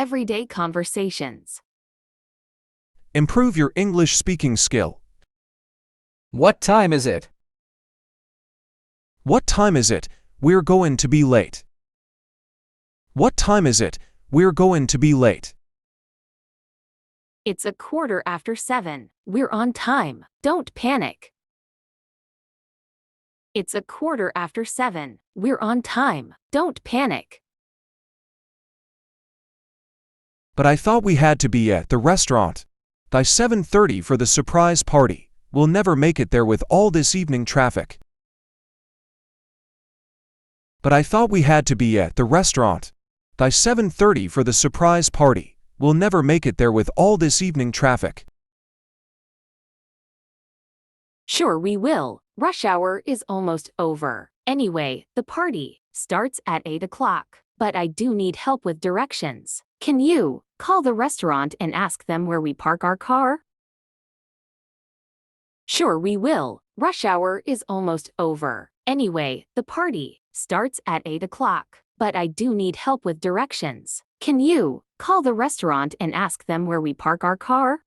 everyday conversations. Improve your English speaking skill. What time is it? What time is it? We're going to be late. What time is it? We're going to be late. It's 7:15. We're on time. Don't panic. It's 7:15. We're on time. Don't panic. But I thought we had to be at the restaurant by 7:30 for the surprise party. We'll never make it there with all this evening traffic. But I thought we had to be at the restaurant by 7:30 for the surprise party. We'll never make it there with all this evening traffic. Sure we will. Rush hour is almost over. Anyway, the party starts at 8 o'clock. But I do need help with directions. Can you call the restaurant and ask them where we park our car? Sure we will. Rush hour is almost over. Anyway, the party starts at 8 o'clock. But I do need help with directions. Can you call the restaurant and ask them where we park our car?